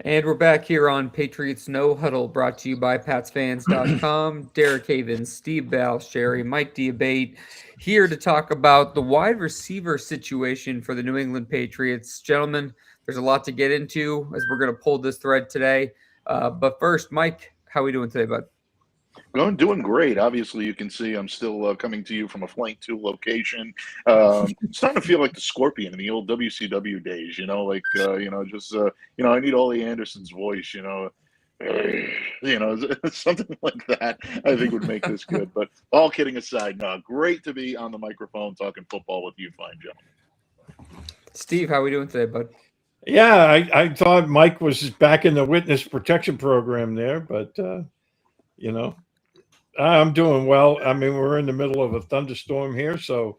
And we're back here on Patriots No Huddle, brought to you by PatsFans.com. Derek Havens, Steve Balsherry, Mike Diabate, here to talk about the wide receiver situation for the New England Patriots. Gentlemen, there's a lot to get into as we're going to pull this thread today. But first, Mike, how are we doing today, bud? Doing great. Obviously, you can see I'm still coming to you from a Flight 2 location. Starting to feel like the Scorpion in the old WCW days, I need Ollie Anderson's voice, something like that, I think would make this good. But all kidding aside, no, great to be on the microphone talking football with you fine gentlemen. Steve, how are we doing today, bud? Yeah, I thought Mike was back in the witness protection program there, but you know, I'm doing well. I mean, we're in the middle of a thunderstorm here, so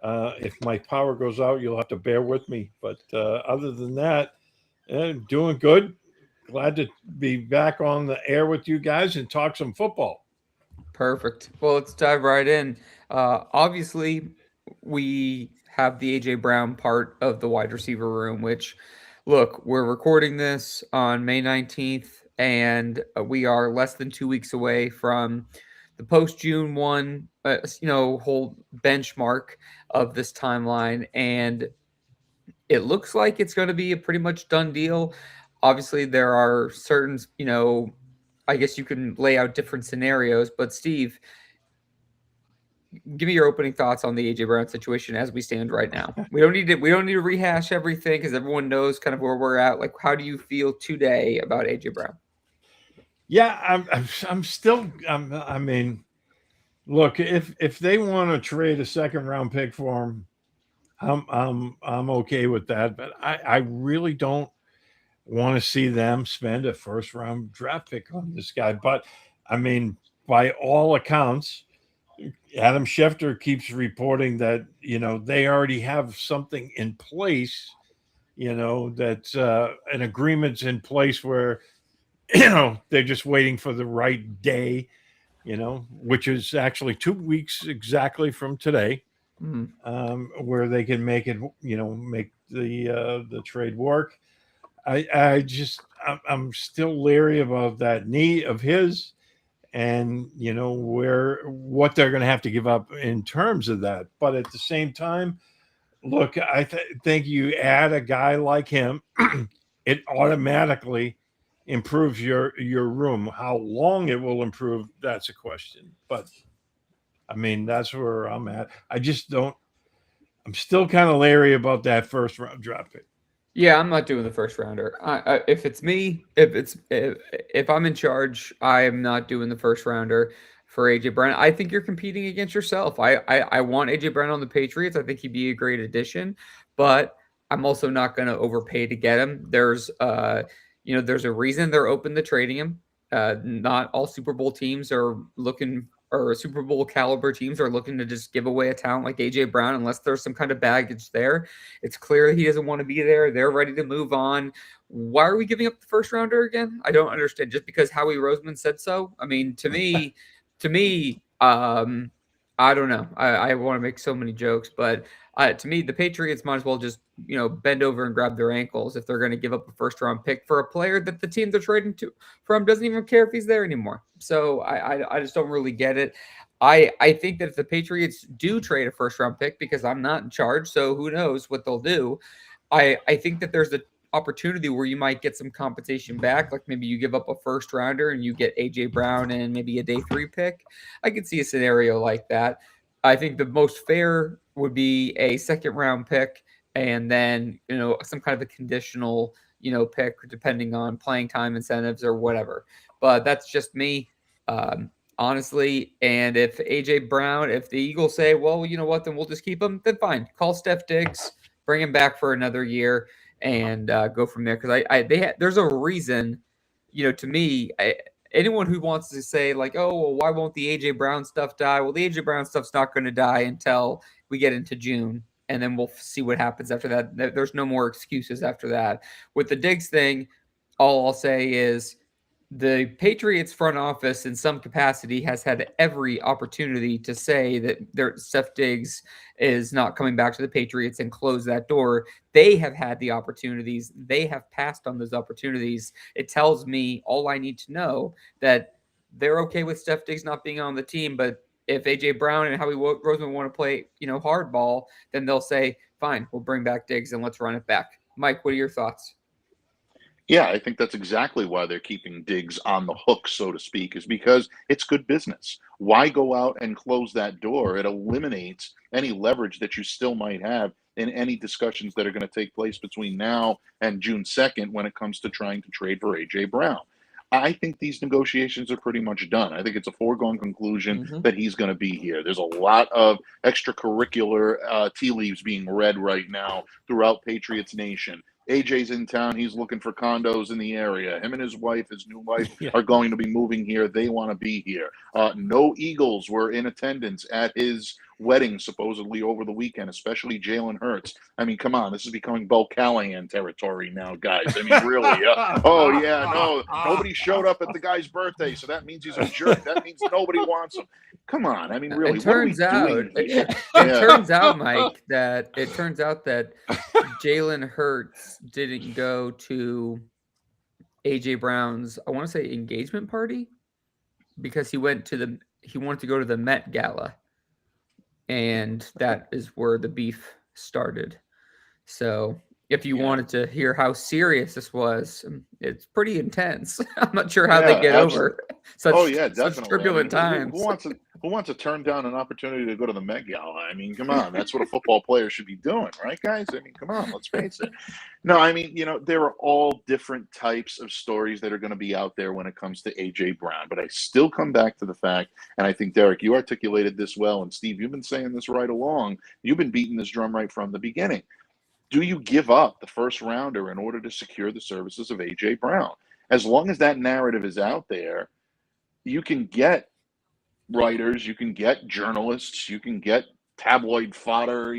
if my power goes out, you'll have to bear with me. But other than that, doing good. Glad to be back on the air with you guys and talk some football. Perfect. Well, let's dive right in. Obviously, we have the AJ Brown part of the wide receiver room, which, look, we're recording this on May 19th, and we are less than 2 weeks away from the post June 1, whole benchmark of this timeline. And it looks like it's going to be a pretty much done deal. Obviously, there are certain, I guess you can lay out different scenarios, but Steve, give me your opening thoughts on the AJ Brown situation as we stand right now. We don't need to rehash everything because everyone knows kind of where we're at. Like, how do you feel today about AJ Brown? Yeah, I'm still. I mean, look, if they want to trade a second round pick for him, I'm okay with that. But I really don't want to see them spend a first round draft pick on this guy. But I mean, by all accounts, Adam Schefter keeps reporting that they already have something in place. That an agreement's in place where they're just waiting for the right day. Which is actually 2 weeks exactly from today, Mm, where they can make it. Make the trade work. I'm still leery about that knee of his, and where what they're going to have to give up in terms of that. But at the same time, look, think you add a guy like him, it automatically improves your room. How long it will improve, that's a question. But I mean, that's where I'm at. I just don't. I'm still kind of leery about that first round draft pick. yeah, I'm not doing the first rounder. If it's me, if I'm in charge, I am not doing the first rounder for AJ Brown. I think you're competing against yourself. I want AJ Brown on the Patriots. I think he'd be a great addition, but I'm also not going to overpay to get him. There's a reason they're open to trading him. Not all Super Bowl teams are looking, or Super Bowl caliber teams are looking to just give away a talent like AJ Brown unless there's some kind of baggage there. It's clear he doesn't want to be there. They're ready to move on. Why are we giving up the first rounder again? I don't understand. Just because Howie Roseman said so? I mean, to me, I don't know. I want to make so many jokes, but to me, the Patriots might as well just bend over and grab their ankles if they're going to give up a first round pick for a player that the team they're trading to from doesn't even care if he's there anymore. So I just don't really get it. I think that if the Patriots do trade a first round pick, because I'm not in charge, so who knows what they'll do. I think that there's the opportunity where you might get some compensation back. Like maybe you give up a first rounder and you get AJ Brown and maybe a day 3 pick. I could see a scenario like that. I think the most fair would be a second round pick and then, some kind of a conditional, pick depending on playing time incentives or whatever. But that's just me. Honestly, and if AJ Brown, if the Eagles say, well, you know what, then we'll just keep him, then fine. Call Steph Diggs, bring him back for another year, and go from there. Because there's a reason, to me, anyone who wants to say like, oh, well, why won't the AJ Brown stuff die? Well, the AJ Brown stuff's not going to die until we get into June, and then we'll see what happens after that. There's no more excuses after that. With the Diggs thing, all I'll say is the Patriots front office in some capacity has had every opportunity to say that Steph Diggs is not coming back to the Patriots and close that door. They have had the opportunities. They have passed on those opportunities. It tells me all I need to know, that they're okay with Steph Diggs not being on the team, but if A.J. Brown and Howie Roseman want to play, hardball, then they'll say, fine, we'll bring back Diggs and let's run it back. Mike, what are your thoughts? Yeah, I think that's exactly why they're keeping Diggs on the hook, so to speak, is because it's good business. Why go out and close that door? It eliminates any leverage that you still might have in any discussions that are going to take place between now and June 2nd when it comes to trying to trade for A.J. Brown. I think these negotiations are pretty much done. I think it's a foregone conclusion that he's going to be here. There's a lot of extracurricular tea leaves being read right now throughout Patriots Nation. AJ's in town. He's looking for condos in the area. Him and his wife, his new wife, Yeah. are going to be moving here. They want to be here. No Eagles were in attendance at his wedding, supposedly over the weekend, especially Jalen Hurts. I mean, come on. This is becoming Bo Callahan territory now, guys. I mean, really. Oh, yeah, no. Nobody showed up at the guy's birthday, so that means he's a jerk. That means nobody wants him. Come on. I mean, really, what are we doing here? It turns out, Mike, that Jalen Hurts didn't go to AJ Brown's, I want to say, engagement party, because he wanted to go to the Met Gala, and that is where the beef started. So if you wanted to hear how serious this was, it's pretty intense. I'm not sure how they get over such turbulent times. Who wants to turn down an opportunity to go to the Met Gala? I mean, come on, that's what a football player should be doing, right, guys? I mean, come on, let's face it. No, I mean, there are all different types of stories that are going to be out there when it comes to A.J. Brown, but I still come back to the fact, and I think, Derek, you articulated this well, and Steve, you've been saying this right along. You've been beating this drum right from the beginning. Do you give up the first rounder in order to secure the services of A.J. Brown? As long as that narrative is out there, you can get writers, you can get journalists, you can get tabloid fodder,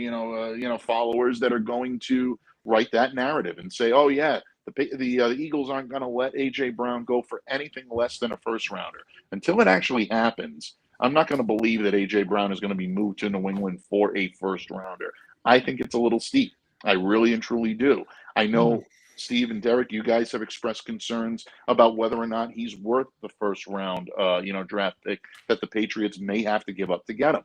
followers that are going to write that narrative and say, "Oh yeah, the Eagles aren't going to let A.J. Brown go for anything less than a first rounder." Until it actually happens, I'm not going to believe that A.J. Brown is going to be moved to New England for a first rounder. I think it's a little steep. I really and truly do. I know Steve and Derek, you guys have expressed concerns about whether or not he's worth the first round, draft pick that the Patriots may have to give up to get him.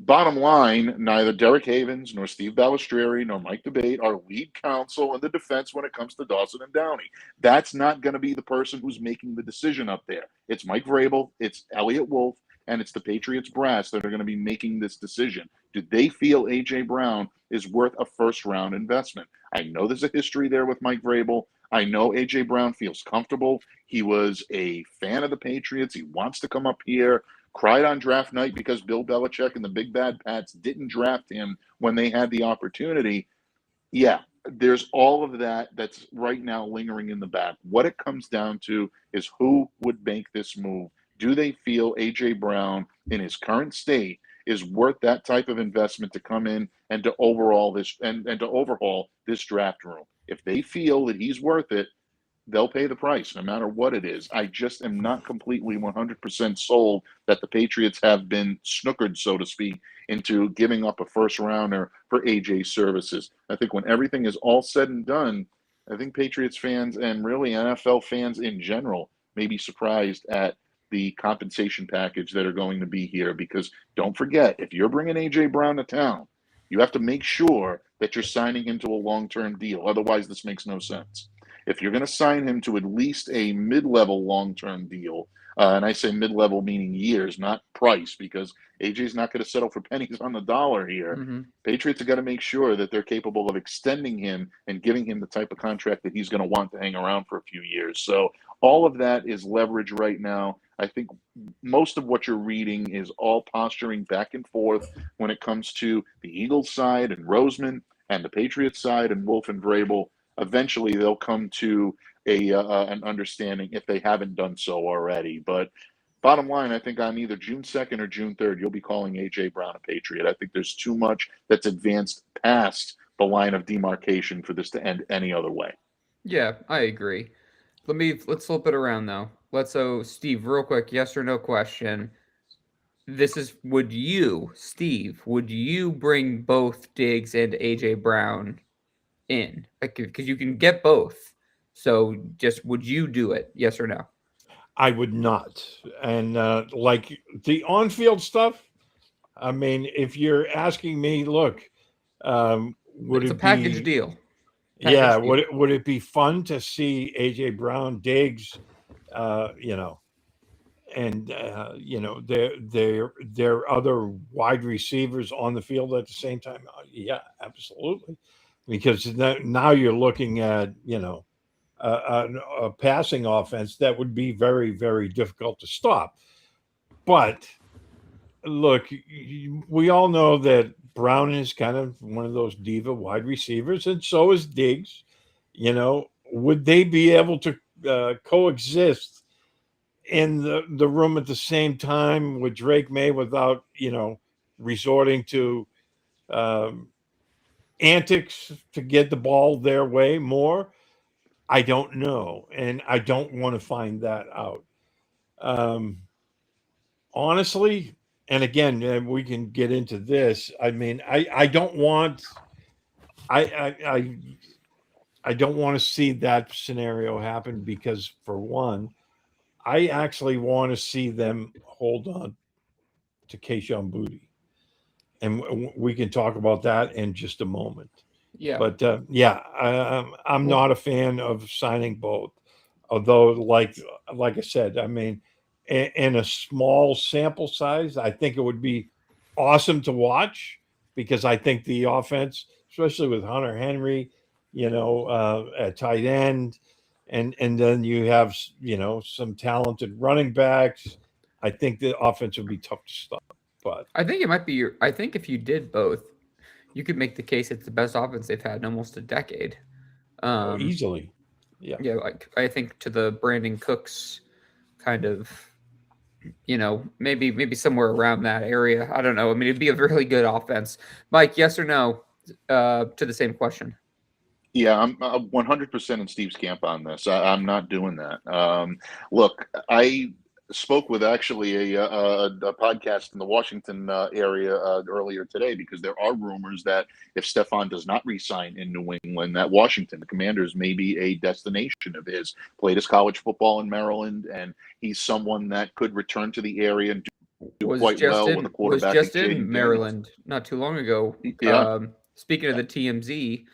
Bottom line, neither Derek Havens nor Steve Balistrieri nor Mike Debate are lead counsel in the defense when it comes to Dawson and Downey. That's not going to be the person who's making the decision up there. It's Mike Vrabel, it's Elliott Wolf, and it's the Patriots brass that are going to be making this decision. Do they feel A.J. Brown is worth a first-round investment? I know there's a history there with Mike Vrabel. I know A.J. Brown feels comfortable. He was a fan of the Patriots. He wants to come up here. Cried on draft night because Bill Belichick and the Big Bad Pats didn't draft him when they had the opportunity. Yeah, there's all of that that's right now lingering in the back. What it comes down to is who would make this move. Do they feel A.J. Brown in his current state is worth that type of investment to come in and to overhaul this and to overhaul this draft room? If they feel that he's worth it, they'll pay the price no matter what it is. I just am not completely 100% sold that the Patriots have been snookered, so to speak, into giving up a first rounder for AJ's services. I think when everything is all said and done, I think Patriots fans and really NFL fans in general may be surprised at the compensation package that are going to be here, because don't forget, if you're bringing AJ Brown to town, you have to make sure that you're signing into a long-term deal. Otherwise, this makes no sense. If you're going to sign him to at least a mid-level long-term deal, and I say mid-level meaning years, not price, because AJ's not going to settle for pennies on the dollar here. Patriots are going to make sure that they're capable of extending him and giving him the type of contract that he's going to want to hang around for a few years. So all of that is leverage right now. I think most of what you're reading is all posturing back and forth when it comes to the Eagles side and Roseman and the Patriots side and Wolf and Vrabel. Eventually, they'll come to an understanding if they haven't done so already. But bottom line, I think on either June 2nd or June 3rd, you'll be calling A.J. Brown a Patriot. I think there's too much that's advanced past the line of demarcation for this to end any other way. Yeah, I agree. let's flip it around though. Steve, real quick, yes or no question. This is Steve, would you bring both Diggs and AJ Brown in? Like, because you can get both. So just would you do it? Yes or no? I would not. And like the on-field stuff, I mean, if you're asking me, look, would It's a it package be, deal. yeah, Package deal. would it be fun to see AJ Brown, Diggs, you know, and you know, there are other wide receivers on the field at the same time? Yeah, absolutely. Because now you're looking at, you know, a passing offense that would be very, very difficult to stop. But look, we all know that Brown is kind of one of those diva wide receivers, and so is Diggs. You know, would they be able to coexist in the room at the same time with Drake May without, you know, resorting to um, antics to get the ball their way more? I don't know, and I don't want to find that out. Um, Honestly, and again, we can get into this. I mean, I don't want I I don't want to see that scenario happen because, for one, I actually want to see them hold on to Kayshon Boutte, and we can talk about that in just a moment. Yeah. But yeah, I'm Well, not a fan of signing both. Although, like I said, I mean, in a small sample size, I think it would be awesome to watch because I think the offense, especially with Hunter Henry, you know, at tight end, and then you have, you know, some talented running backs. I think the offense would be tough to stop. But I think it might be your. I think if you did both, you could make the case it's the best offense they've had in almost a decade. oh, Um, easily, yeah. yeah, like I think to the Brandon Cooks kind of, maybe somewhere around that area. I don't know. I mean, it'd be a really good offense. Mike, yes or no? To the same question. Yeah, I'm 100% in Steve's camp on this. I'm not doing that. Look, I spoke with actually a podcast in the Washington area earlier today because there are rumors that if Stefan does not resign in New England, that Washington, the Commanders, may be a destination of his. Played his college football in Maryland, and he's someone that could return to the area and do Was quite just well with a in was quarterback in just in Jaden Daniels. Maryland not too long ago. Yeah. Speaking of the TMZ,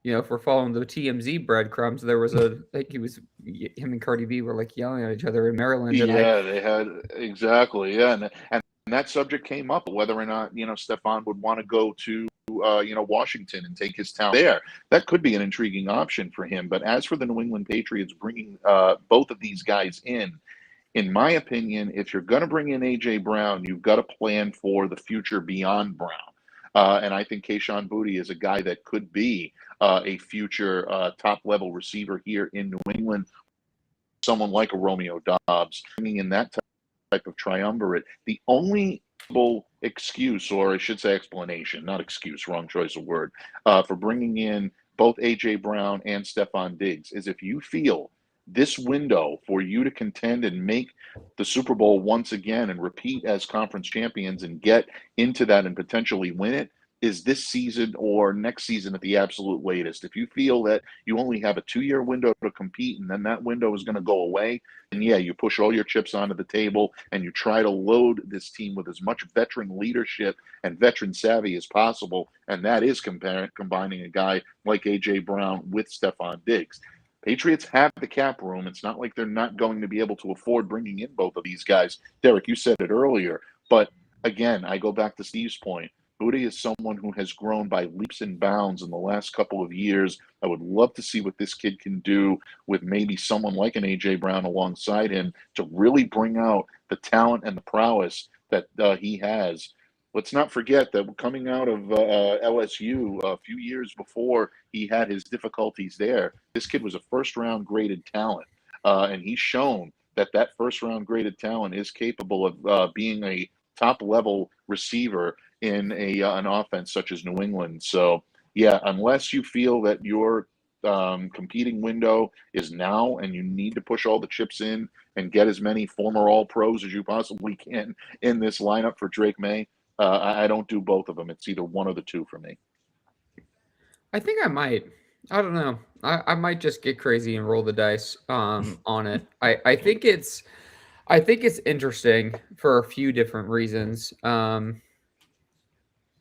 if we're following the TMZ breadcrumbs, there was him and Cardi B were like yelling at each other in Maryland, and I Yeah, they had exactly. Yeah, and that subject came up whether or not Stefan would want to go to Washington and take his talent there. That could be an intriguing option for him. But as for the New England Patriots bringing both of these guys in my opinion, if you're going to bring in AJ Brown, you've got to plan for the future beyond Brown. And I think Kayshon Boutte is a guy that could be a future top level receiver here in New England, someone like a Romeo Dobbs, bringing in that type of triumvirate. The only excuse, or I should say explanation, not excuse, wrong choice of word, for bringing in both A.J. Brown and Stefon Diggs is if you feel this window for you to contend and make the Super Bowl once again and repeat as conference champions and get into that and potentially win it is this season or next season at the absolute latest. If you feel that you only have a 2-year window to compete and then that window is going to go away, and yeah, you push all your chips onto the table and you try to load this team with as much veteran leadership and veteran savvy as possible, and that is combining a guy like A.J. Brown with Stefon Diggs. Patriots have the cap room. It's not like they're not going to be able to afford bringing in both of these guys. Derek, you said it earlier, but again, I go back to Steve's point. Boutte is someone who has grown by leaps and bounds in the last couple of years. I would love to see what this kid can do with maybe someone like an A.J. Brown alongside him to really bring out the talent and the prowess that he has. Let's not forget that coming out of LSU a few years before he had his difficulties there, this kid was a first-round graded talent, and he's shown that first-round graded talent is capable of being a top-level receiver in an offense such as New England. So, yeah, unless you feel that you're competing window is now, and you need to push all the chips in and get as many former All-Pros as you possibly can in this lineup for Drake May. I don't do both of them. It's either one or the two for me. I think I might. I don't know. I might just get crazy and roll the dice on it. I think it's interesting for a few different reasons.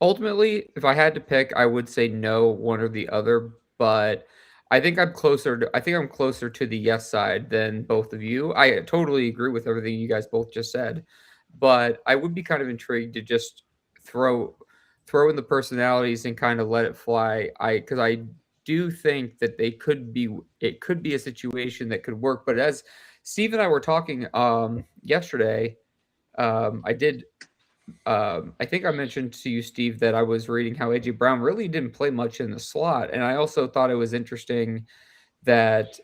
Ultimately, if I had to pick, I would say no one or the other, but I think I'm closer to the yes side than both of you. I totally agree with everything you guys both just said, but I would be kind of intrigued to just throw throw in the personalities and kind of let it fly. Because I do think that it could be a situation that could work, but as Steve and I were talking yesterday, I did I think I mentioned to you, Steve, that I was reading how AJ Brown really didn't play much in the slot, and I also thought it was interesting that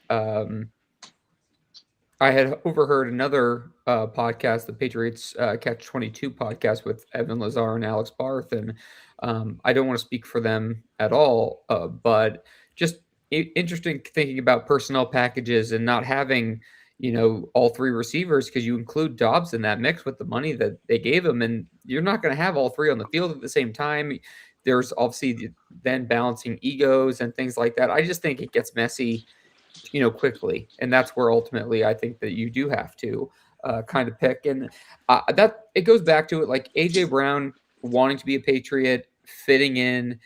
I had overheard another podcast, the Patriots Catch 22 podcast with Evan Lazar and Alex Barth, and I don't want to speak for them at all, but just interesting thinking about personnel packages and not having all three receivers because you include Dobbs in that mix with the money that they gave him, and you're not going to have all three on the field at the same time. There's obviously then balancing egos and things like that. I just think it gets messy quickly. And that's where ultimately I think that you do have to kind of pick. And that it goes back to it like AJ Brown wanting to be a Patriot, fitting in.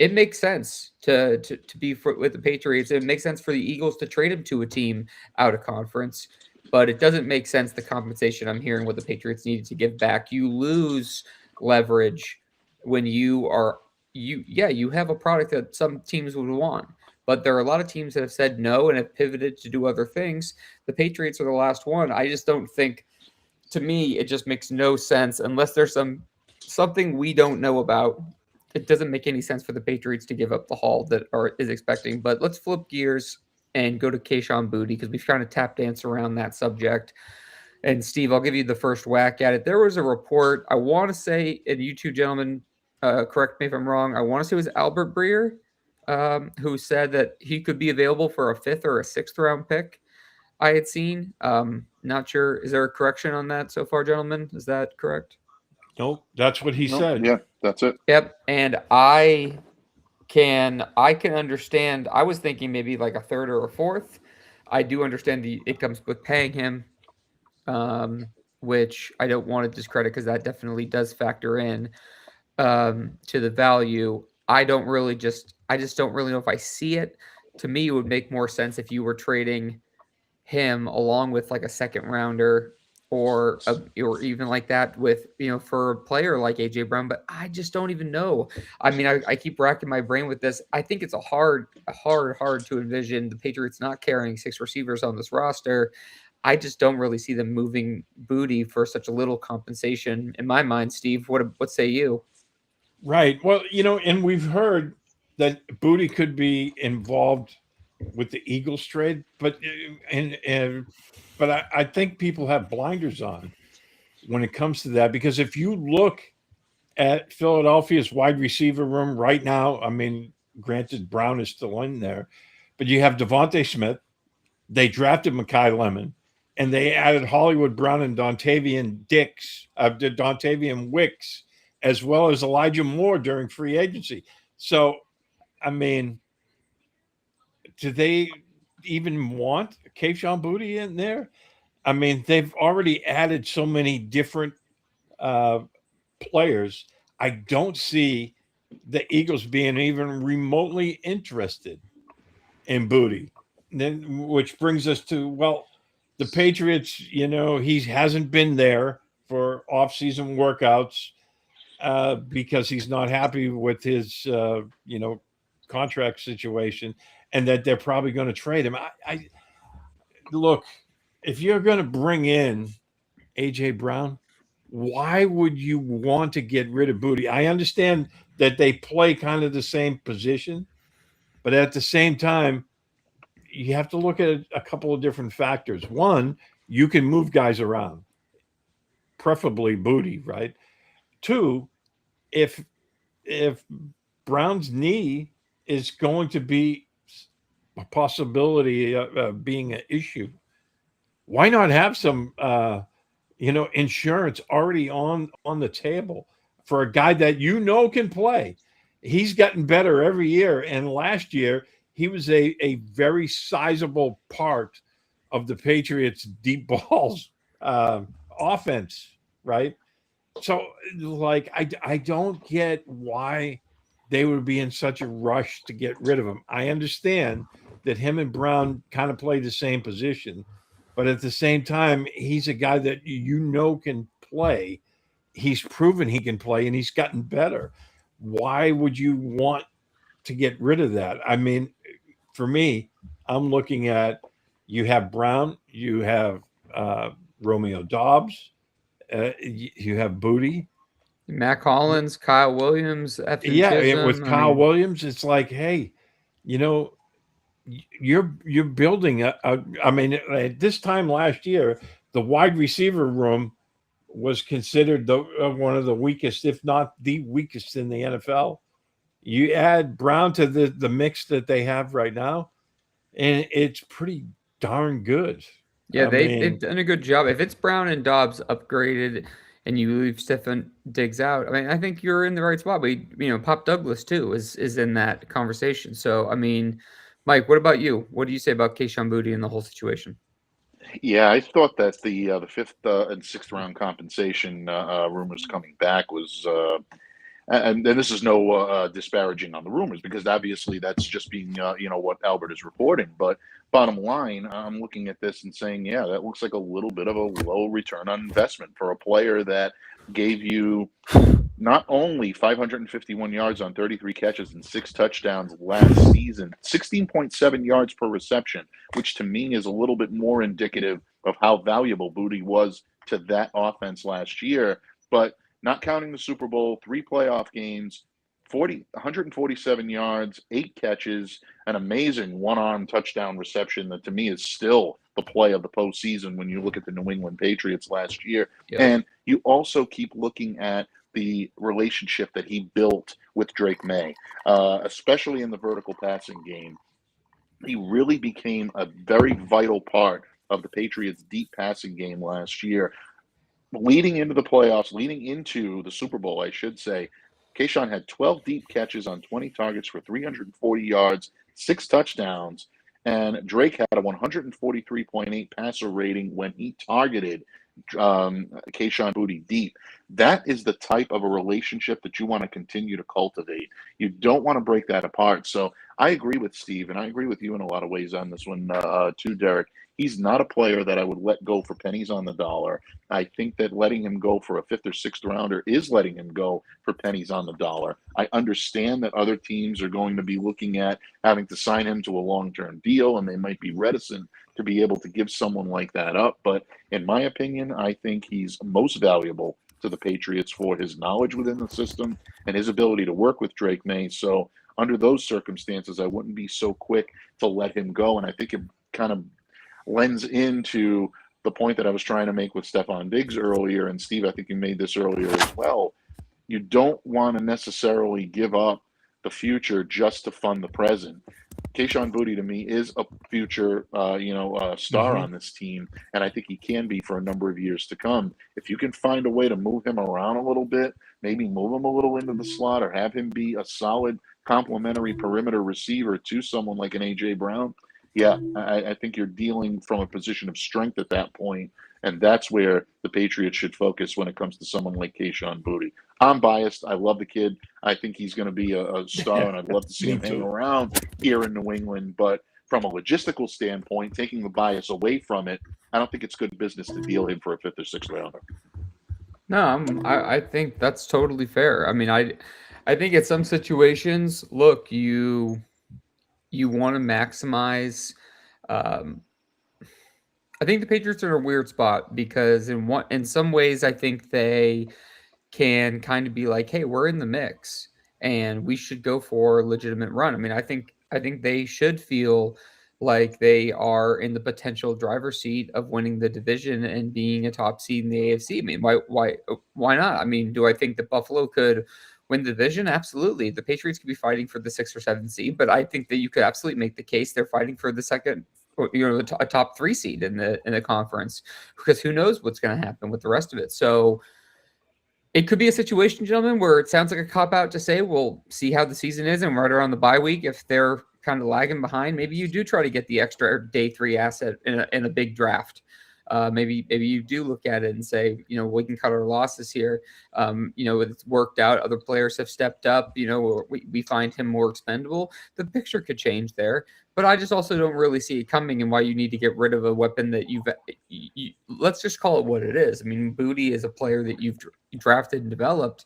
It makes sense to be with the Patriots. It makes sense for the Eagles to trade him to a team out of conference. But it doesn't make sense the compensation I'm hearing what the Patriots needed to give back. You lose leverage when you have a product that some teams would want. But there are a lot of teams that have said no and have pivoted to do other things. The Patriots are the last one. I just don't think, to me, it just makes no sense unless there's something we don't know about. It doesn't make any sense for the Patriots to give up the haul that is expecting. But let's flip gears and go to Kayshon Boutte because we've kind of tap danced around that subject. And Steve, I'll give you the first whack at it. There was a report, I want to say, and you two gentlemen, correct me if I'm wrong, I want to say it was Albert Breer, who said that he could be available for a 5th or a 6th round pick. I had seen. Not sure. Is there a correction on that so far, gentlemen? Is that correct? Nope, that's what he said. Yeah, that's it. Yep. And I can understand. I was thinking maybe like a 3rd or a 4th. I do understand it comes with paying him, which I don't want to discredit because that definitely does factor in to the value. I just don't really know if I see it. To me, it would make more sense if you were trading him along with like a 2nd rounder or even like that with for a player like AJ Brown. But I just don't even know. I mean, I keep racking my brain with this. I think it's hard to envision the Patriots not carrying 6 receivers on this roster. I just don't really see them moving Boutte for such a little compensation in my mind. Steve, what say you? Right. Well, and we've heard that Boutte could be involved with the Eagles trade, but I think people have blinders on when it comes to that because if you look at Philadelphia's wide receiver room right now, I mean, granted Brown is still in there, but you have Devontae Smith, they drafted Mekhi Lemon, and they added Hollywood Brown and Dontavian Wicks, as well as Elijah Moore during free agency. So, I mean, do they even want Kayshon Boutte in there? I mean, they've already added so many different players. I don't see the Eagles being even remotely interested in Boutte. Then, which brings us to, the Patriots, he hasn't been there for off-season workouts because he's not happy with his, contract situation, and that they're probably going to trade him. I look, if you're going to bring in AJ Brown, why would you want to get rid of Boutte? I understand that they play kind of the same position, but at the same time, you have to look at a couple of different factors. One, you can move guys around, preferably Boutte, right? Two, if Brown's knee is going to be a possibility of being an issue. Why not have some, insurance already on the table for a guy that can play? He's gotten better every year, and last year he was a very sizable part of the Patriots' deep balls offense, right? So, like, I don't get why they would be in such a rush to get rid of him. I understand that him and Brown kind of play the same position, but at the same time, he's a guy that can play. He's proven he can play, and he's gotten better. Why would you want to get rid of that? I mean, for me, I'm looking at, you have Brown, you have Romeo Dobbs, you have Boutte. Matt Collins, Kyle Williams, Ethan Yeah, and Chisholm. with Kyle Williams, it's like, hey, you're building I mean, at this time last year, the wide receiver room was considered one of the weakest, if not the weakest, in the NFL. You add Brown to the mix that they have right now, and it's pretty darn good. Yeah, they've done a good job. If it's Brown and Dobbs upgraded and you leave Stefan Diggs out, I mean, I think you're in the right spot. But, Pop Douglas, too, is in that conversation. So, I mean, Mike, what about you? What do you say about Kayshon Boutte and the whole situation? Yeah, I thought that the fifth and sixth round compensation rumors coming back was, and this is no disparaging on the rumors, because obviously that's just being what Albert is reporting. But bottom line, I'm looking at this and saying, yeah, that looks like a little bit of a low return on investment for a player that gave you not only 551 yards on 33 catches and 6 touchdowns last season, 16.7 yards per reception, which to me is a little bit more indicative of how valuable Boutte was to that offense last year. But not counting the Super Bowl, 3 playoff games, 147 yards, 8 catches, an amazing one-arm touchdown reception that to me is still the play of the postseason when you look at the New England Patriots last year. Yep. And you also keep looking at the relationship that he built with Drake May, especially in the vertical passing game. He really became a very vital part of the Patriots' deep passing game last year. Leading into the playoffs, leading into the Super Bowl, I should say, Kayshon had 12 deep catches on 20 targets for 340 yards, 6 touchdowns, and Drake had a 143.8 passer rating when he targeted Kayshon Boutte deep. That is the type of a relationship that you want to continue to cultivate. You don't want to break that apart. So I agree with Steve, and I agree with you in a lot of ways on this one too, Derek. He's not a player that I would let go for pennies on the dollar. I think that letting him go for a 5th or 6th rounder is letting him go for pennies on the dollar. I understand that other teams are going to be looking at having to sign him to a long-term deal, and they might be reticent to be able to give someone like that up. But in my opinion, I think he's most valuable to the Patriots for his knowledge within the system and his ability to work with Drake May. So under those circumstances, I wouldn't be so quick to let him go. And I think it kind of lends into the point that I was trying to make with Stefan Diggs earlier. And Steve, I think you made this earlier as well. You don't want to necessarily give up the future just to fund the present. Kayshon Boutte to me is a future, star on this team, and I think he can be for a number of years to come. If you can find a way to move him around a little bit, maybe move him a little into the slot, or have him be a solid complementary perimeter receiver to someone like an A.J. Brown, yeah, I think you're dealing from a position of strength at that point, and that's where the Patriots should focus when it comes to someone like Kayshon Boutte. I'm biased. I love the kid. I think he's going to be a star, and I'd love to see him hang around here in New England. But from a logistical standpoint, taking the bias away from it, I don't think it's good business to deal him for a 5th or 6th rounder. No, I think that's totally fair. I mean, I think at some situations, look, you want to maximize. I think the Patriots are in a weird spot because in some ways, I think they can kind of be like, hey, we're in the mix and we should go for a legitimate run. I mean, I think they should feel like they are in the potential driver's seat of winning the division and being a top seed in the AFC. I mean, why not? I mean, do I think that Buffalo could win the division? Absolutely. The Patriots could be fighting for the 6 or 7 seed, but I think that you could absolutely make the case they're fighting for the second, a top 3 seed in the conference, because who knows what's going to happen with the rest of it. So it could be a situation, gentlemen, where it sounds like a cop out to say we'll see how the season is, and right around the bye week, if they're kind of lagging behind, maybe you do try to get the extra day 3 asset in a big draft. Maybe you do look at it and say, we can cut our losses here. It's worked out. Other players have stepped up. We find him more expendable. The picture could change there. But I just also don't really see it coming, and why you need to get rid of a weapon that let's just call it what it is. I mean, Boutte is a player that you've drafted and developed,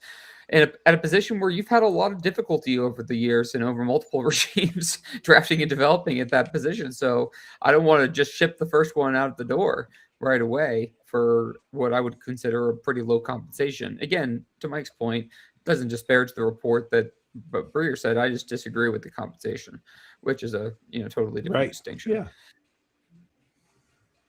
and at a position where you've had a lot of difficulty over the years and over multiple regimes drafting and developing at that position. So I don't want to just ship the first one out the door right away for what I would consider a pretty low compensation. Again, to Mike's point, doesn't disparage the report that Breer said. I just disagree with the compensation, which is a totally different distinction.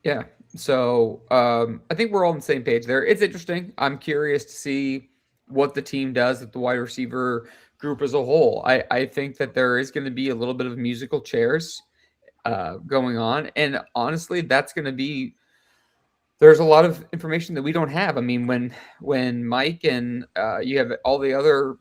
Yeah. So I think we're all on the same page there. It's interesting. I'm curious to see what the team does with the wide receiver group as a whole. I think that there is going to be a little bit of musical chairs going on, and honestly, that's going to be. There's a lot of information that we don't have. I mean, when Mike and you have all the other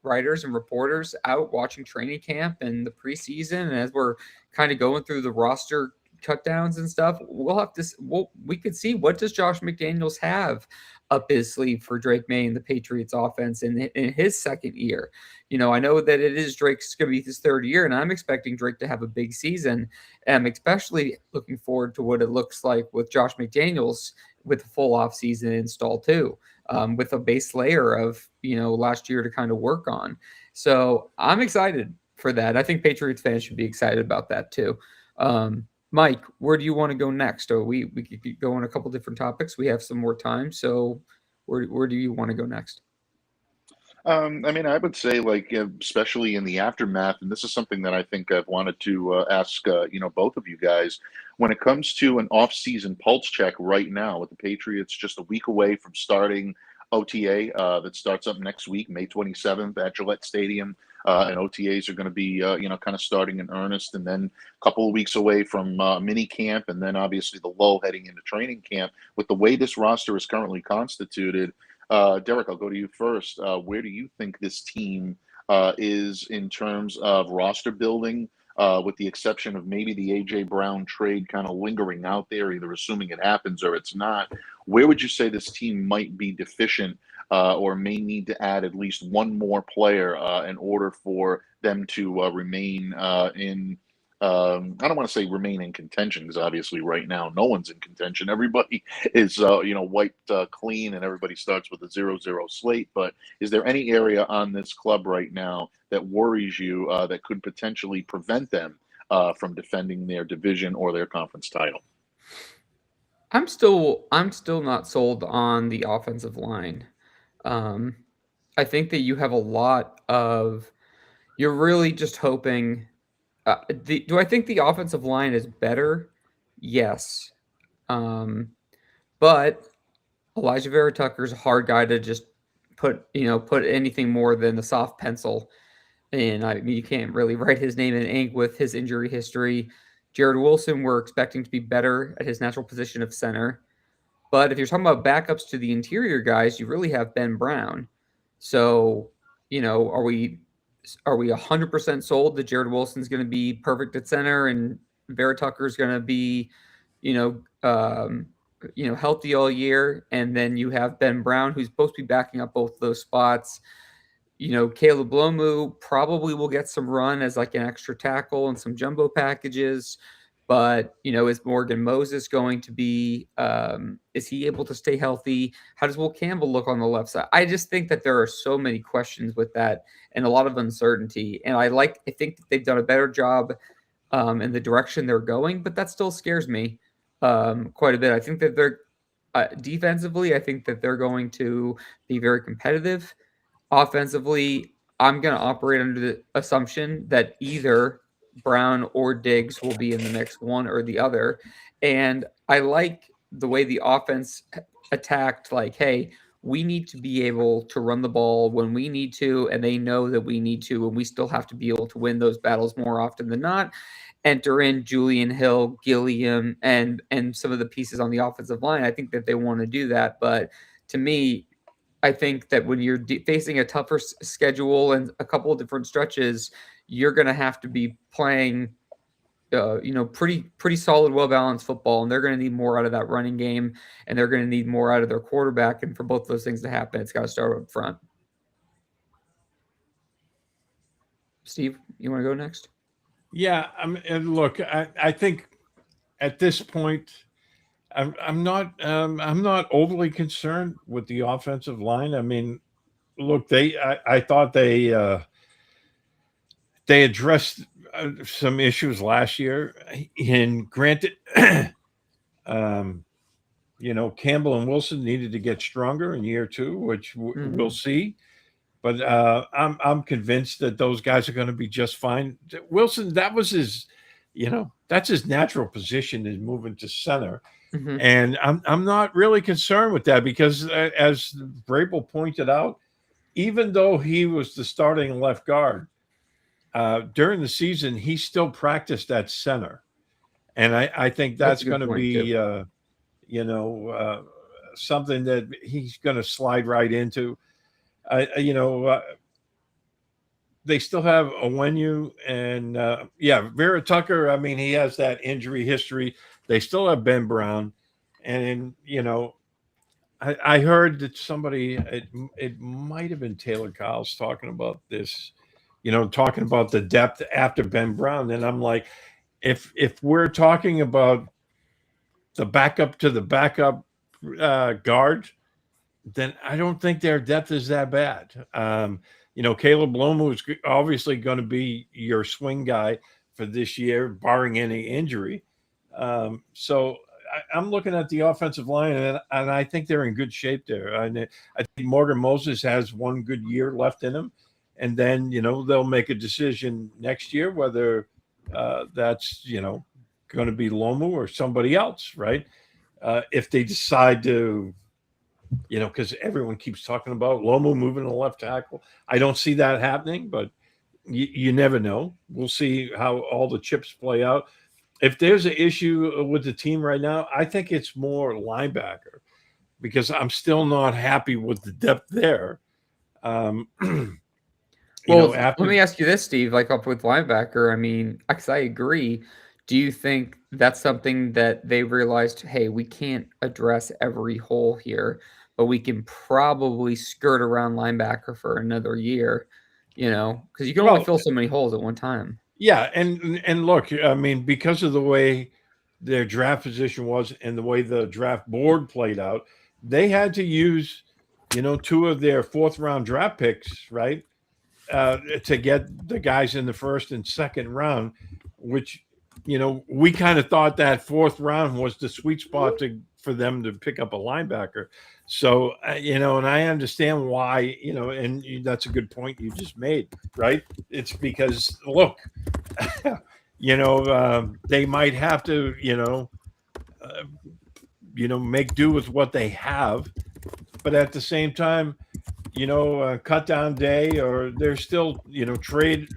writers and reporters out watching training camp and the preseason, and as we're kind of going through the roster cut downs and stuff, we could see, what does Josh McDaniels have up his sleeve for Drake May and the Patriots offense in his second year. I know that it is Drake's going to be his third year, and I'm expecting Drake to have a big season. And I'm especially looking forward to what it looks like with Josh McDaniels with a full off season installed too, with a base layer of, last year to kind of work on. So I'm excited for that. I think Patriots fans should be excited about that too. Mike, where do you want to go next? Or we could go on a couple different topics. We have some more time. So where do you want to go next? I mean, I would say, especially in the aftermath, and this is something that I think I've wanted to ask, both of you guys, when it comes to an off-season pulse check right now, with the Patriots just a week away from starting OTA that starts up next week, May 27th at Gillette Stadium, and OTAs are going to be, kind of starting in earnest, and then a couple of weeks away from mini camp, and then obviously the lull heading into training camp. With the way this roster is currently constituted, Derek, I'll go to you first. Where do you think this team is in terms of roster building, with the exception of maybe the A.J. Brown trade kind of lingering out there, either assuming it happens or it's not? Where would you say this team might be deficient, or may need to add at least one more player in order for them to remain in I don't want to say remain in contention, because obviously right now no one's in contention. Everybody is wiped clean, and everybody starts with a 0-0 slate. But is there any area on this club right now that worries you, that could potentially prevent them from defending their division or their conference title? I'm still not sold on the offensive line. I think that you have a lot of, you're really just hoping. Do I think the offensive line is better? Yes. But Elijah Vera Tucker's a hard guy to just put anything more than a soft pencil in. I mean, you can't really write his name in ink with his injury history. Jared Wilson, we're expecting to be better at his natural position of center. But if you're talking about backups to the interior guys, you really have Ben Brown. So, are we 100% sold that Jared Wilson's going to be perfect at center and Vera Tucker's going to be, healthy all year? And then you have Ben Brown, who's supposed to be backing up both of those spots. Caleb Lomu probably will get some run as like an extra tackle and some jumbo packages. But, is Morgan Moses going to be, is he able to stay healthy? How does Will Campbell look on the left side? I just think that there are so many questions with that and a lot of uncertainty. And I think that they've done a better job in the direction they're going, but that still scares me quite a bit. I think that they're defensively, I think that they're going to be very competitive. Offensively, I'm going to operate under the assumption that either Brown or Diggs will be in the mix, one or the other. And I like the way the offense attacked, like, hey, we need to be able to run the ball when we need to, and they know that we need to, and we still have to be able to win those battles more often than not. Enter in Julian Hill, Gilliam, and some of the pieces on the offensive line. I think that they want to do that, but to me, I think that when you're facing a tougher schedule and a couple of different stretches, you're going to have to be playing, pretty solid, well balanced football, and they're going to need more out of that running game, and they're going to need more out of their quarterback. And for both those things to happen, it's got to start up front. Steve, you want to go next? Yeah, and look, I think at this point, I'm not overly concerned with the offensive line. I mean, look, I thought they addressed some issues last year, and granted, Campbell and Wilson needed to get stronger in year 2, which we'll see. But I'm convinced that those guys are going to be just fine. Wilson, that was his, that's his natural position, is moving to center. And I'm not really concerned with that because, as Vrabel pointed out, even though he was the starting left guard during the season, he still practiced at center, and I think that's going to be something that he's going to slide right into. They still have Onwenu and Vera Tucker. I mean, he has that injury history. They still have Ben Brown, and I heard that somebody, it might have been Taylor Kyles talking about this, talking about the depth after Ben Brown, and I'm like, if we're talking about the backup to the backup guard, then I don't think their depth is that bad. Caleb Lomu is obviously going to be your swing guy for this year, barring any injury. So I'm looking at the offensive line, and I think they're in good shape there. I think Morgan Moses has one good year left in him, and then they'll make a decision next year whether that's going to be Lomu or somebody else, right? If they decide to. Because everyone keeps talking about Lomu moving to left tackle. I don't see that happening, but you never know. We'll see how all the chips play out. If there's an issue with the team right now, I think it's more linebacker, because I'm still not happy with the depth there. Let me ask you this, Steve, up with linebacker. I mean, because I agree. Do you think that's something that they realized, hey, we can't address every hole here, but we can probably skirt around linebacker for another year, because you can only fill so many holes at one time. Yeah, and look, I mean, because of the way their draft position was and the way the draft board played out, they had to use, 2 of their 4th-round draft picks, right, to get the guys in the 1st and 2nd round, which – we kind of thought that 4th round was the sweet spot for them to pick up a linebacker. So, and I understand why, and that's a good point you just made, right? It's because, look, they might have to, make do with what they have. But at the same time, cut down day, or there's still, trade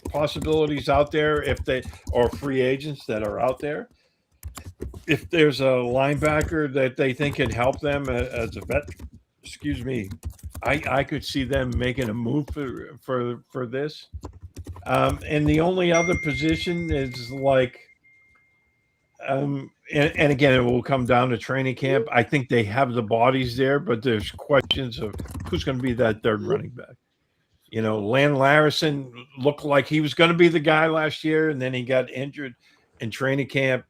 possibilities out there or free agents that are out there. If there's a linebacker that they think can help them as a vet, I could see them making a move for this. And the only other position is and again, it will come down to training camp. I think they have the bodies there, but there's questions of who's going to be that 3rd running back. Lan Larison looked like he was going to be the guy last year, and then he got injured in training camp.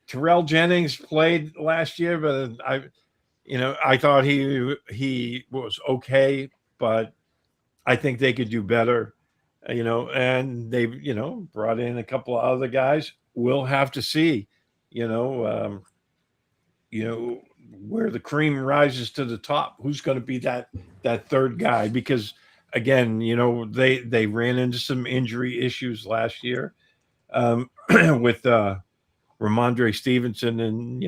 Terrell Jennings played last year, but I thought he was okay, but I think they could do better. And they've brought in a couple of other guys. We'll have to see. Where the cream rises to the top, who's going to be that 3rd guy? Because again, they ran into some injury issues last year with Ramondre Stevenson, and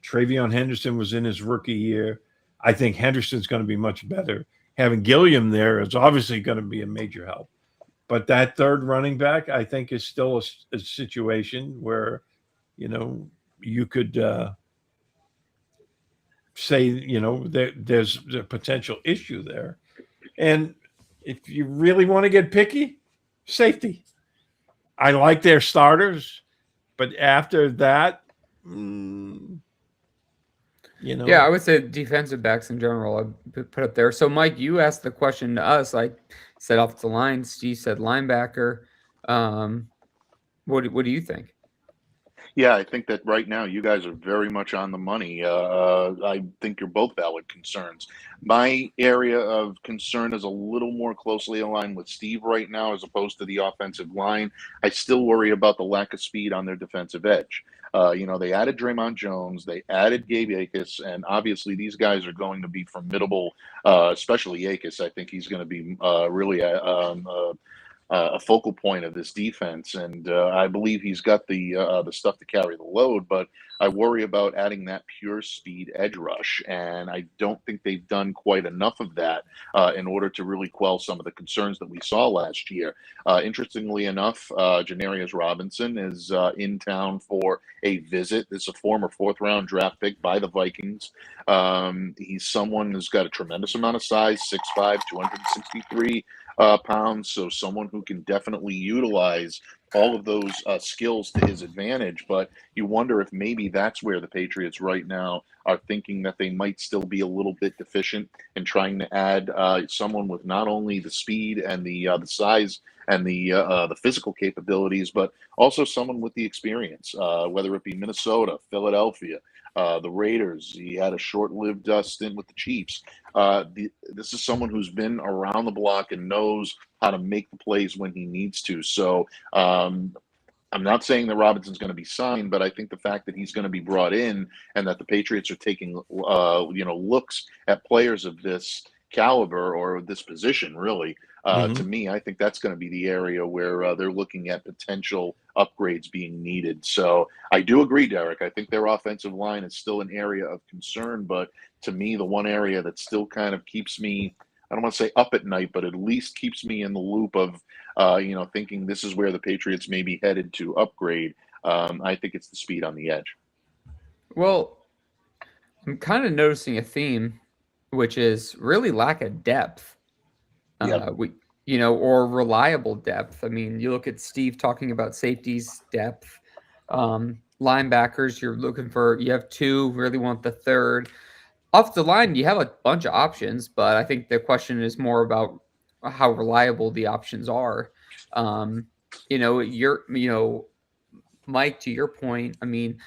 Travion Henderson was in his rookie year. I think Henderson's going to be much better. Having Gilliam there is obviously going to be a major help. But that third running back, I think, is still a situation where, you could say, there's a potential issue there. And if you really want to get picky, safety. I like their starters, but after that, Yeah, I would say defensive backs in general I'd put up there. So, Mike, you asked the question to us. I said offensive line. Steve said linebacker. What do you think? Yeah, I think that right now you guys are very much on the money. I think you're both valid concerns. My area of concern is a little more closely aligned with Steve right now as opposed to the offensive line. I still worry about the lack of speed on their defensive edge. They added Draymond Jones, they added Gabe Akis, and obviously these guys are going to be formidable, especially Akis. I think he's going to be really a focal point of this defense, and I believe he's got the stuff to carry the load. But I worry about adding that pure speed edge rush, and I don't think they've done quite enough of that in order to really quell some of the concerns that we saw last year. Interestingly enough, Janarius Robinson is in town for a visit. This is a former fourth-round draft pick by the Vikings. He's someone who's got a tremendous amount of size, 6'5", 263 pounds, so someone who can definitely utilize all of those skills to his advantage. But you wonder if maybe that's where the Patriots right now are thinking that they might still be a little bit deficient in trying to add someone with not only the speed and the size and the physical capabilities, but also someone with the experience, whether it be Minnesota, Philadelphia, the Raiders. He had a short-lived stint with the Chiefs. This is someone who's been around the block and knows how to make the plays when he needs to. So I'm not saying that Robinson's going to be signed, but I think the fact that he's going to be brought in and that the Patriots are taking looks at players of this caliber or this position really. To me, I think that's going to be the area where they're looking at potential upgrades being needed. So I do agree, Derek. I think their offensive line is still an area of concern, but to me, the one area that still kind of keeps me, I don't want to say up at night, but at least keeps me in the loop of, thinking this is where the Patriots may be headed to upgrade. I think it's the speed on the edge. Well, I'm kind of noticing a theme, which is really lack of depth. Yep. Or reliable depth. I mean, you look at Steve talking about safeties depth, linebackers. You have two, really want the third. Off the line, you have a bunch of options, but I think the question is more about how reliable the options are. Mike, to your point, I mean,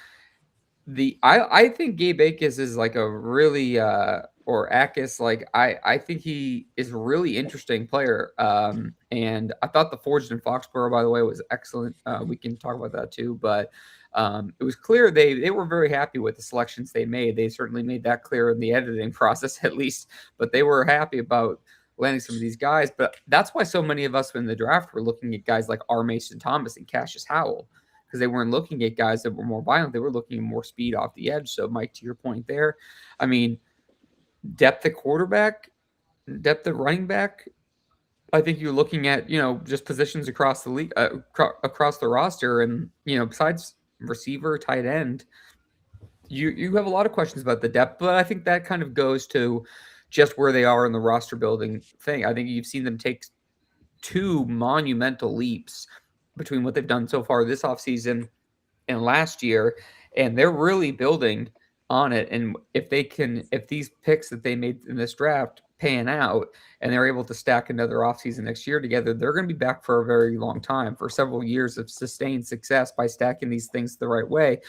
I think Gabe Akis is like a really or Akis, like I think he is a really interesting player. And I thought the Forged in Foxborough, by the way, was excellent. We can talk about that too, but it was clear they were very happy with the selections they made. They certainly made that clear in the editing process, at least, but they were happy about landing some of these guys. But that's why so many of us in the draft were looking at guys like R. Mason Thomas and Cassius Howell, because they weren't looking at guys that were more violent. They were looking at more speed off the edge. So, Mike, to your point there, I mean, depth at quarterback, depth at running back, I think you're looking at, just positions across the league, across the roster. And, besides receiver, tight end, you have a lot of questions about the depth, but I think that kind of goes to just where they are in the roster building thing. I think you've seen them take two monumental leaps between what they've done so far this offseason and last year, and they're really building on it. And if these picks that they made in this draft pan out and they're able to stack another offseason next year together, they're going to be back for a very long time, for several years of sustained success by stacking these things the right way.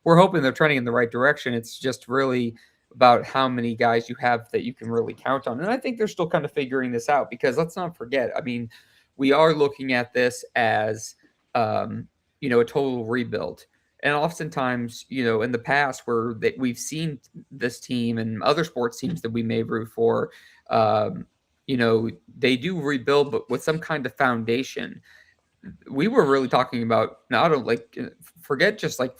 We're hoping they're trending in the right direction. It's just really about how many guys you have that you can really count on. And I think they're still kind of figuring this out, because let's not forget, I mean, we are looking at this as, a total rebuild. And oftentimes, in the past where we've seen this team and other sports teams that we may root for, they do rebuild, but with some kind of foundation. We were really talking about not only forget just like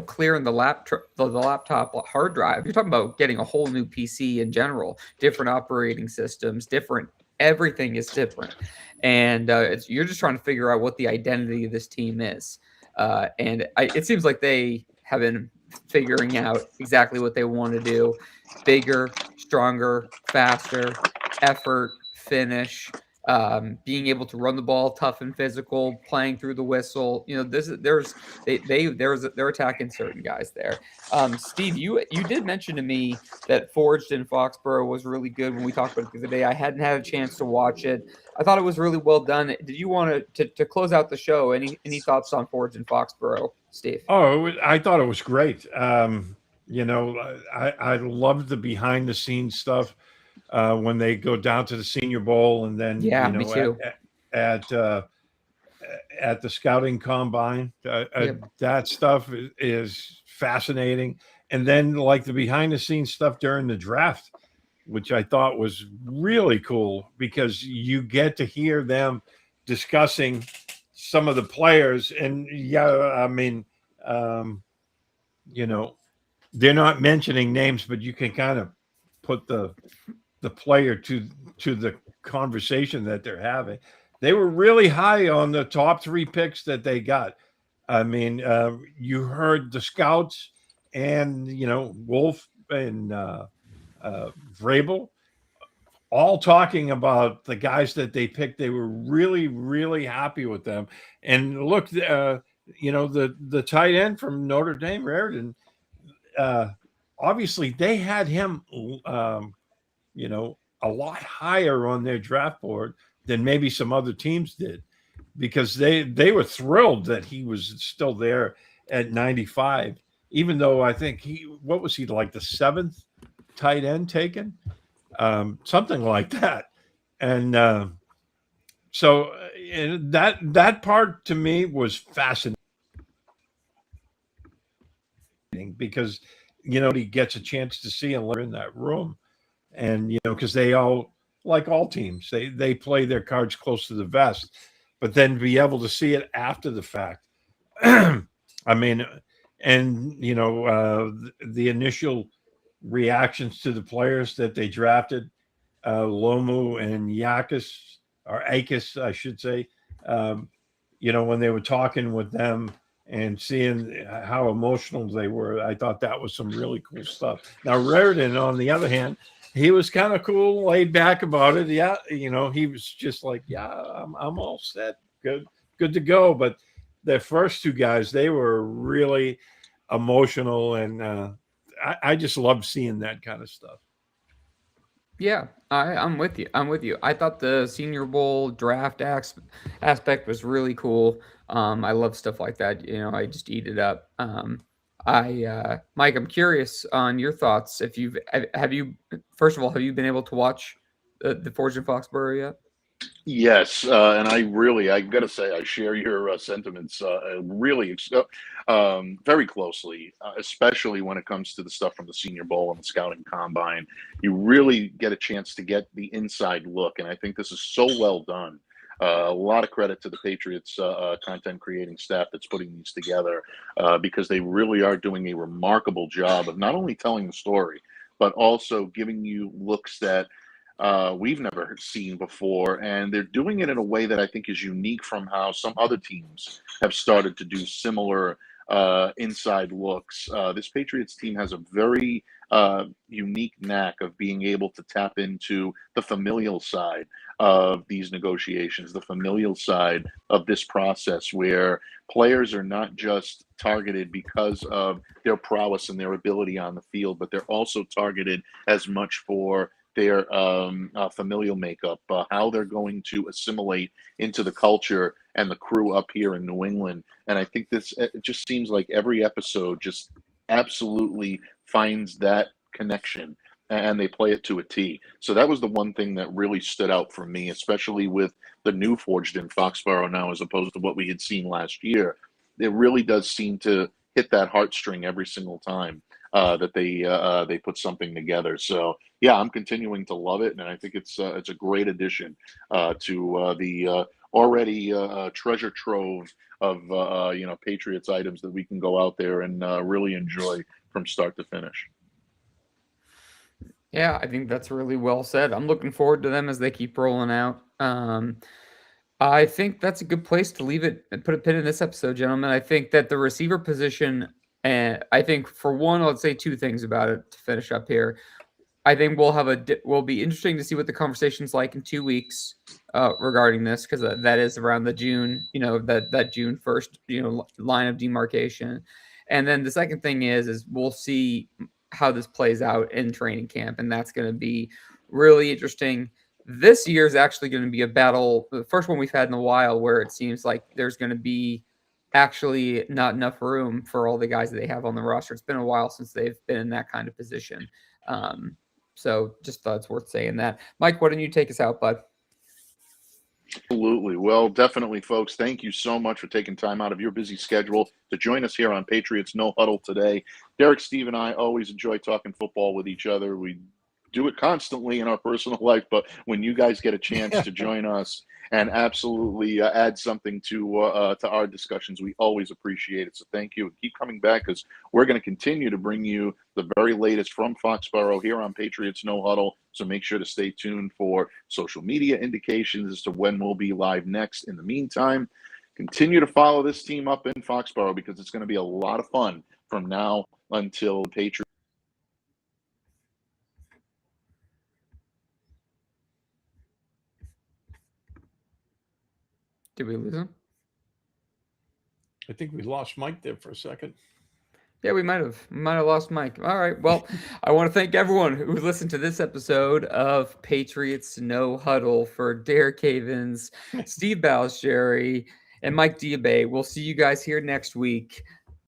clearing the laptop hard drive. You're talking about getting a whole new PC in general, different operating systems, different everything is different, and you're just trying to figure out what the identity of this team is. It seems like they have been figuring out exactly what they want to do: bigger, stronger, faster, effort, finish, being able to run the ball, tough and physical, playing through the whistle. They're attacking certain guys there. Steve, you did mention to me that Forged in Foxborough was really good when we talked about it the other day. I hadn't had a chance to watch it. I thought it was really well done. Did you want to close out the show? Any thoughts on Forged in Foxborough, Steve? Oh, I thought it was great. I love the behind the scenes stuff when they go down to the Senior Bowl and then Me too. at the scouting combine. Yep. That stuff is fascinating. And then like the behind the scenes stuff during the draft, which I thought was really cool because you get to hear them discussing some of the players. And they're not mentioning names, but you can kind of put the player to the conversation that they're having. They were really high on the top 3 picks that they got. I mean, you heard the scouts and, Wolf and Vrabel all talking about the guys that they picked. They were really, really happy with them. And look, the tight end from Notre Dame, Raritan, obviously they had him, a lot higher on their draft board than maybe some other teams did, because they were thrilled that he was still there at 95, even though I think what was he, like the 7th tight end taken, something like that. And so that part to me was fascinating because he gets a chance to see and learn in that room. And because they all, like all teams, they play their cards close to the vest, but then be able to see it after the fact. I mean, and the initial reactions to the players that they drafted, Lomu and Akis, I should say, when they were talking with them and seeing how emotional they were, I thought that was some really cool stuff. Now, Raritan, on the other hand, he was kind of cool, laid back about it. Yeah, he was just like, yeah, I'm all set, good to go. But the first 2 guys, they were really emotional, and I just love seeing that kind of stuff. Yeah, I'm with you. I thought the Senior Bowl draft aspect was really cool. I love stuff like that. I just eat it up. Mike, I'm curious on your thoughts. If first of all, have you been able to watch the Forged in Foxborough yet? Yes, and I got to say, I share your sentiments really very closely, especially when it comes to the stuff from the Senior Bowl and the Scouting Combine. You really get a chance to get the inside look, and I think this is so well done. A lot of credit to the Patriots content creating staff that's putting these together because they really are doing a remarkable job of not only telling the story, but also giving you looks that we've never seen before, and they're doing it in a way that I think is unique from how some other teams have started to do similar inside looks. This Patriots team has a very unique knack of being able to tap into the familial side of these negotiations, the familial side of this process, where players are not just targeted because of their prowess and their ability on the field, but they're also targeted as much for their familial makeup, how they're going to assimilate into the culture and the crew up here in New England. And I think it just seems like every episode just absolutely finds that connection and they play it to a T. So that was the one thing that really stood out for me, especially with the new Forged in Foxborough now, as opposed to what we had seen last year. It really does seem to hit that heartstring every single time that they put something together. So yeah, I'm continuing to love it, and I think it's a great addition to the already treasure trove of Patriots items that we can go out there and really enjoy from start to finish. Yeah, I think that's really well said. I'm looking forward to them as they keep rolling out. I think that's a good place to leave it and put a pin in this episode, gentlemen. I think that the receiver position, and I think for one, let's say two things about it to finish up here. I think will be interesting to see what the conversation's like in 2 weeks regarding this, because that is around the June, that June 1st, line of demarcation. And then the second thing is we'll see how this plays out in training camp, and that's going to be really interesting. This year is actually going to be a battle, the first one we've had in a while, where it seems like there's going to be actually not enough room for all the guys that they have on the roster. It's been a while since they've been in that kind of position. So just thought it's worth saying that. Mike, why don't you take us out, bud? Absolutely. Well, definitely, folks. Thank you so much for taking time out of your busy schedule to join us here on Patriots No Huddle today. Derek, Steve, and I always enjoy talking football with each other. We do it constantly in our personal life, but when you guys get a chance to join us and absolutely add something to our discussions, we always appreciate it. So thank you, and keep coming back, because we're going to continue to bring you the very latest from Foxborough here on Patriots No Huddle. So make sure to stay tuned for social media indications as to when we'll be live next. In the meantime, continue to follow this team up in Foxborough, because it's going to be a lot of fun from now until the Patriots. Did we lose him? I think we lost Mike there for a second. Yeah, we might have lost Mike. All right. Well, I want to thank everyone who listened to this episode of Patriots No Huddle. For Derek Havens, Steve Baliscieri, and Mike Diabe. We'll see you guys here next week.